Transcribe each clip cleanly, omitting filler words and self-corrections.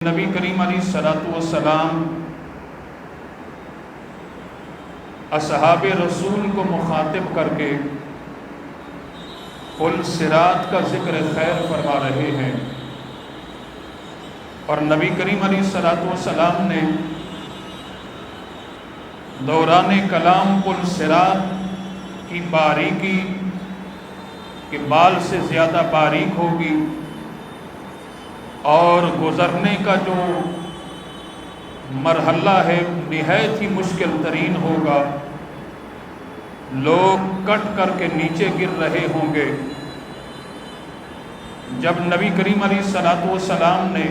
نبی کریم علیہ الصلوۃ والسلام اصحاب رسول کو مخاطب کر کے پل صراط کا ذکر خیر فرما رہے ہیں، اور نبی کریم علیہ الصلوۃ والسلام نے دوران کلام پل صراط کی باریکی کہ بال سے زیادہ باریک ہوگی اور گزرنے کا جو مرحلہ ہے نہایت ہی مشکل ترین ہوگا، لوگ کٹ کر کے نیچے گر رہے ہوں گے۔ جب نبی کریم علیہ الصلوۃ والسلام نے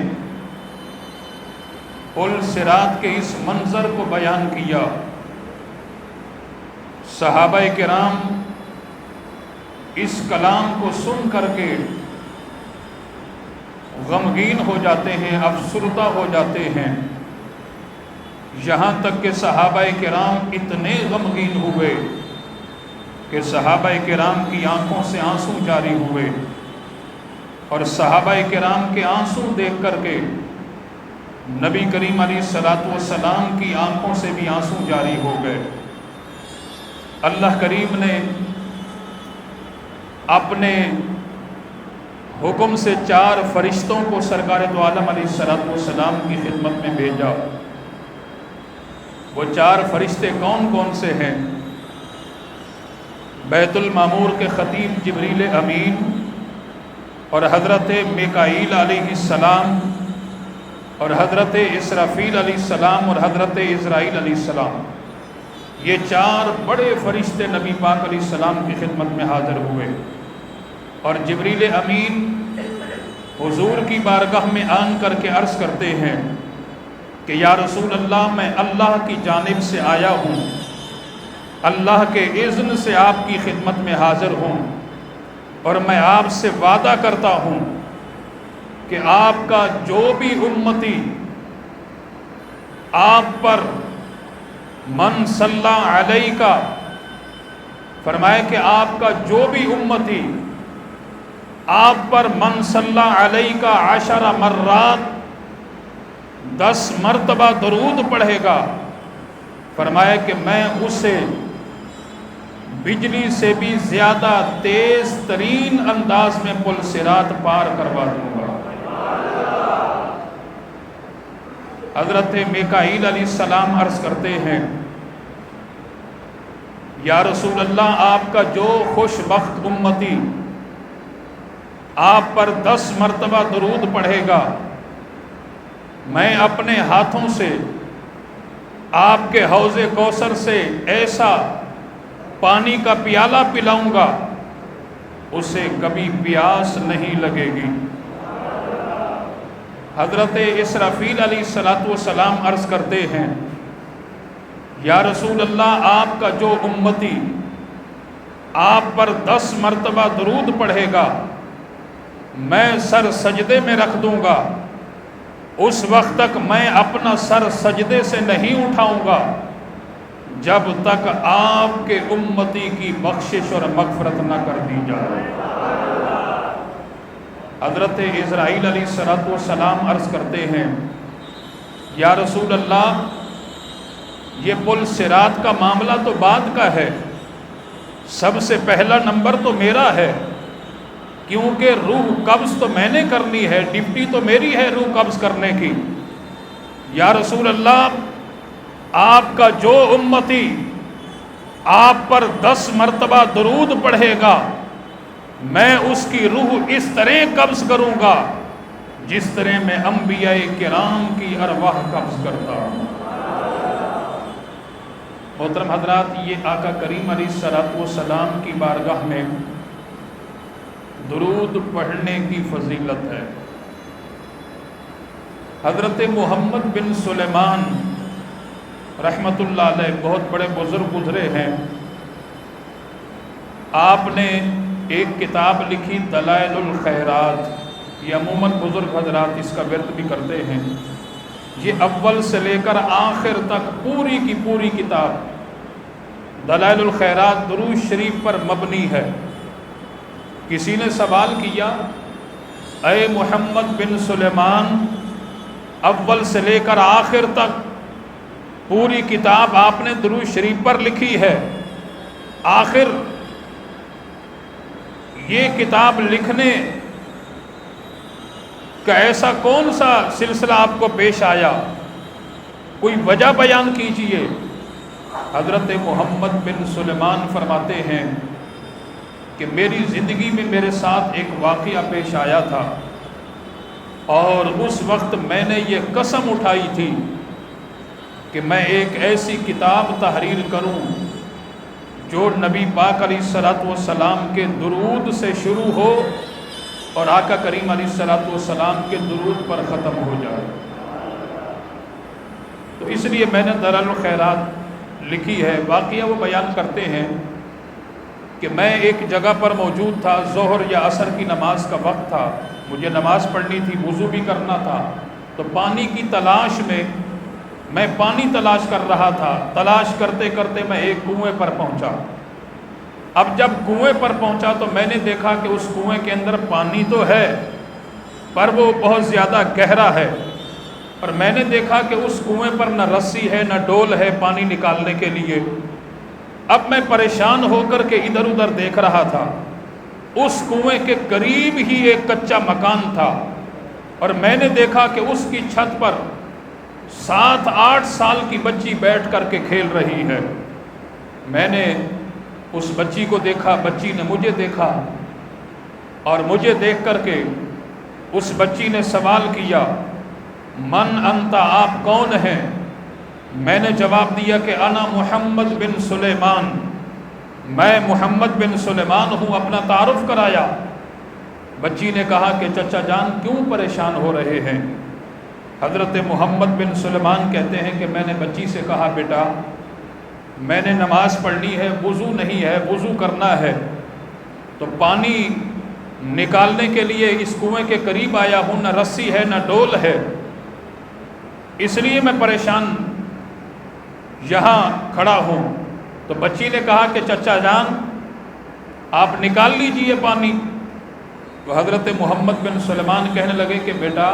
پل صراط کے اس منظر کو بیان کیا، صحابہ کرام اس کلام کو سن کر کے غمگین ہو جاتے ہیں، افسردہ ہو جاتے ہیں، یہاں تک کہ صحابہ کرام اتنے غمگین ہوئے کہ صحابہ کرام کی آنکھوں سے آنسو جاری ہوئے، اور صحابہ کرام کے آنسو دیکھ کر کے نبی کریم علیہ الصلوۃ والسلام کی آنکھوں سے بھی آنسو جاری ہو گئے۔ اللہ کریم نے اپنے حکم سے 4 فرشتوں کو سرکار دو عالم علیہ الصلوۃ والسلام کی خدمت میں بھیجا۔ وہ 4 فرشتے کون کون سے ہیں؟ بیت المعمور کے خطیب جبریل امین، اور حضرت میکائیل علیہ السلام، اور حضرت اسرافیل علیہ السلام، اور حضرت اسرائیل علیہ السلام۔ یہ 4 بڑے فرشتے نبی پاک علیہ السلام کی خدمت میں حاضر ہوئے، اور جبریل امین حضور کی بارگاہ میں آن کر کے عرض کرتے ہیں کہ یا رسول اللہ، میں اللہ کی جانب سے آیا ہوں، اللہ کے اذن سے آپ کی خدمت میں حاضر ہوں، اور میں آپ سے وعدہ کرتا ہوں کہ آپ کا جو بھی امتی آپ پر من صلی علیہ کا فرمائے کہ آپ کا جو بھی امتی آپ پر من صلی علیہ کا 10 مرات 10 مرتبہ درود پڑھے گا، فرمایا کہ میں اسے بجلی سے بھی زیادہ تیز ترین انداز میں پل صراط پار کروا دوں گا۔ حضرت میکائیل علیہ السلام عرض کرتے ہیں یا رسول اللہ، آپ کا جو خوش بخت امتی آپ پر 10 مرتبہ درود پڑھے گا، میں اپنے ہاتھوں سے آپ کے حوض کوثر سے ایسا پانی کا پیالہ پلاؤں گا، اسے کبھی پیاس نہیں لگے گی۔ حضرت اسرافیل علیہ الصلوۃ والسلام عرض کرتے ہیں یا رسول اللہ، آپ کا جو امتی آپ پر 10 مرتبہ درود پڑھے گا، میں سر سجدے میں رکھ دوں گا، اس وقت تک میں اپنا سر سجدے سے نہیں اٹھاؤں گا جب تک آپ کے امتی کی بخشش اور مغفرت نہ کر دی جائے۔ حضرت اسرائیل علیہ الصلوۃ والسلام عرض کرتے ہیں یا رسول اللہ، یہ پل صراط کا معاملہ تو بعد کا ہے، سب سے پہلا نمبر تو میرا ہے، کیونکہ روح قبض تو میں نے کرنی ہے، ڈپٹی تو میری ہے روح قبض کرنے کی۔ یا رسول اللہ، آپ کا جو امتی آپ پر 10 مرتبہ درود پڑھے گا، میں اس کی روح اس طرح قبض کروں گا جس طرح میں انبیاء کرام کی ارواح قبض کرتا ہوں۔ محترم حضرات، یہ آقا کریم علیہ الصلوۃ والسلام کی بارگاہ میں درود پڑھنے کی فضیلت ہے۔ حضرت محمد بن سلیمان رحمۃ اللہ علیہ بہت بڑے بزرگ گزرے ہیں، آپ نے ایک کتاب لکھی دلائل الخیرات، یہ عموماً بزرگ حضرات اس کا ورد بھی کرتے ہیں۔ یہ اول سے لے کر آخر تک پوری کی پوری کتاب دلائل الخیرات درود شریف پر مبنی ہے۔ کسی نے سوال کیا، اے محمد بن سلیمان، اول سے لے کر آخر تک پوری کتاب آپ نے درود شریف پر لکھی ہے. آخر یہ کتاب لکھنے کا ایسا کون سا سلسلہ آپ کو پیش آیا؟ کوئی وجہ بیان کیجئے. حضرت محمد بن سلیمان فرماتے ہیں کہ میری زندگی میں میرے ساتھ ایک واقعہ پیش آیا تھا، اور اس وقت میں نے یہ قسم اٹھائی تھی کہ میں ایک ایسی کتاب تحریر کروں جو نبی پاک علیہ الصلوۃ والسلام کے درود سے شروع ہو اور آقا کریم علیہ الصلوۃ والسلام کے درود پر ختم ہو جائے. تو اس لیے میں نے دلائل الخیرات لکھی ہے. واقعہ وہ بیان کرتے ہیں کہ میں ایک جگہ پر موجود تھا، ظہر یا عصر کی نماز کا وقت تھا، مجھے نماز پڑھنی تھی، وضو بھی کرنا تھا. تو پانی کی تلاش میں پانی تلاش کر رہا تھا. تلاش کرتے کرتے میں ایک کنویں پر پہنچا. اب جب کنویں پر پہنچا تو میں نے دیکھا کہ اس کنویں کے اندر پانی تو ہے پر وہ بہت زیادہ گہرا ہے، اور میں نے دیکھا کہ اس کنویں پر نہ رسی ہے نہ ڈول ہے پانی نکالنے کے لیے. اب میں پریشان ہو کر کے ادھر ادھر دیکھ رہا تھا. اس کنویں کے قریب ہی ایک کچا مکان تھا، اور میں نے دیکھا کہ اس کی چھت پر 7-8 سال کی بچی بیٹھ کر کے کھیل رہی ہے. میں نے اس بچی کو دیکھا، بچی نے مجھے دیکھا، اور مجھے دیکھ کر کے اس بچی نے سوال کیا، من انت، آپ کون ہیں؟ میں نے جواب دیا کہ انا محمد بن سلیمان، میں محمد بن سلیمان ہوں. اپنا تعارف کرایا. بچی نے کہا کہ چچا جان کیوں پریشان ہو رہے ہیں؟ حضرت محمد بن سلیمان کہتے ہیں کہ میں نے بچی سے کہا، بیٹا میں نے نماز پڑھنی ہے، وضو نہیں ہے، وضو کرنا ہے، تو پانی نکالنے کے لیے اس کنویں کے قریب آیا ہوں، نہ رسی ہے نہ ڈول ہے، اس لیے میں پریشان یہاں کھڑا ہوں. تو بچی نے کہا کہ چچا جان آپ نکال لیجئے پانی. تو حضرت محمد بن سلیمان کہنے لگے کہ بیٹا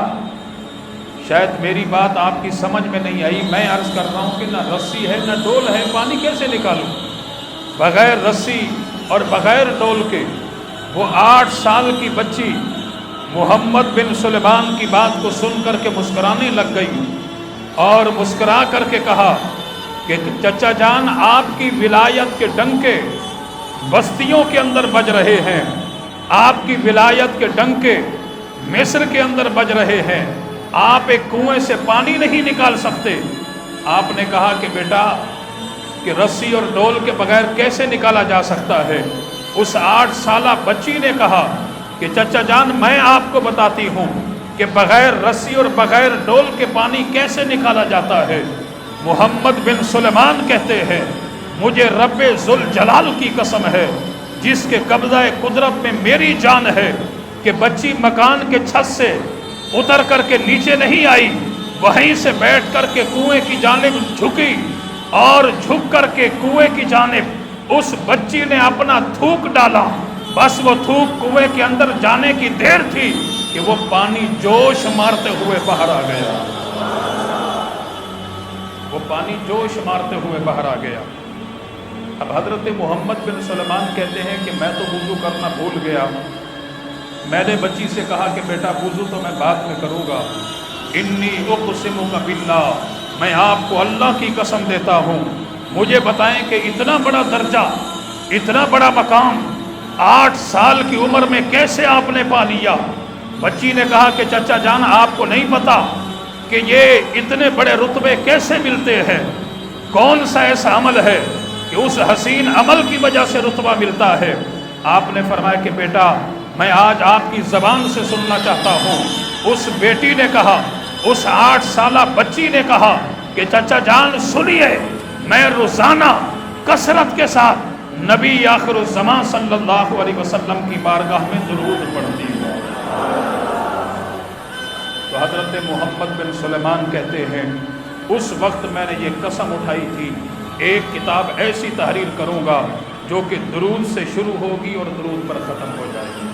شاید میری بات آپ کی سمجھ میں نہیں آئی. میں عرض کر رہا ہوں کہ نہ رسی ہے نہ ڈول ہے، پانی کیسے نکالوں؟ بغیر رسی اور بغیر ڈول کے وہ 8 سال کی بچی محمد بن سلیمان کی بات کو سن کر کے مسکرانے لگ گئی، اور مسکرا کر کے کہا کہ چچا جان آپ کی ولایت کے ڈنکے بستیوں کے اندر بج رہے ہیں، آپ کی ولایت کے ڈنکے مصر کے اندر بج رہے ہیں، آپ ایک کنویں سے پانی نہیں نکال سکتے. آپ نے کہا کہ بیٹا کہ رسی اور ڈول کے بغیر کیسے نکالا جا سکتا ہے؟ اس 8 سالہ بچی نے کہا کہ چچا جان میں آپ کو بتاتی ہوں کہ بغیر رسی اور بغیر ڈول کے پانی کیسے نکالا جاتا ہے. محمد بن سلیمان کہتے ہیں مجھے رب ذوالجلال کی قسم ہے جس کے قبضہ قدرت میں میری جان ہے کہ بچی مکان کے چھت سے اتر کر کے نیچے نہیں آئی، وہیں سے بیٹھ کر کے کنویں کی جانب جھکی، اور جھک کر کے کنویں کی جانب اس بچی نے اپنا تھوک ڈالا. بس وہ تھوک کنویں کے اندر جانے کی دیر تھی کہ وہ پانی جوش مارتے ہوئے باہر آ گیا. وہ پانی جوش مارتے ہوئے باہر آ گیا. اب حضرت محمد بن سلیمان کہتے ہیں کہ میں تو وضو کرنا بھول گیا. میں نے بچی سے کہا کہ بیٹا وضو تو میں بعد میں کروں گا. انی اقسمک باللہ، میں آپ کو اللہ کی قسم دیتا ہوں، مجھے بتائیں کہ اتنا بڑا درجہ، اتنا بڑا مقام 8 سال کی عمر میں کیسے آپ نے پا لیا؟ بچی نے کہا کہ چچا جان آپ کو نہیں پتا کہ یہ اتنے بڑے رتبے کیسے ملتے ہیں؟ کون سا ایسا عمل ہے کہ اس حسین عمل کی وجہ سے رتبہ ملتا ہے؟ آپ نے فرمایا کہ بیٹا میں آج آپ کی زبان سے سننا چاہتا ہوں. اس بیٹی نے کہا، اس 8 سالہ بچی نے کہا کہ چچا جان سنیے، میں روزانہ کثرت کے ساتھ نبی آخر الزمان صلی اللہ علیہ وسلم کی بارگاہ میں درود پڑھتی ہوں. تو حضرت محمد بن سلیمان کہتے ہیں اس وقت میں نے یہ قسم اٹھائی تھی ایک کتاب ایسی تحریر کروں گا جو کہ درود سے شروع ہوگی اور درود پر ختم ہو جائے گی.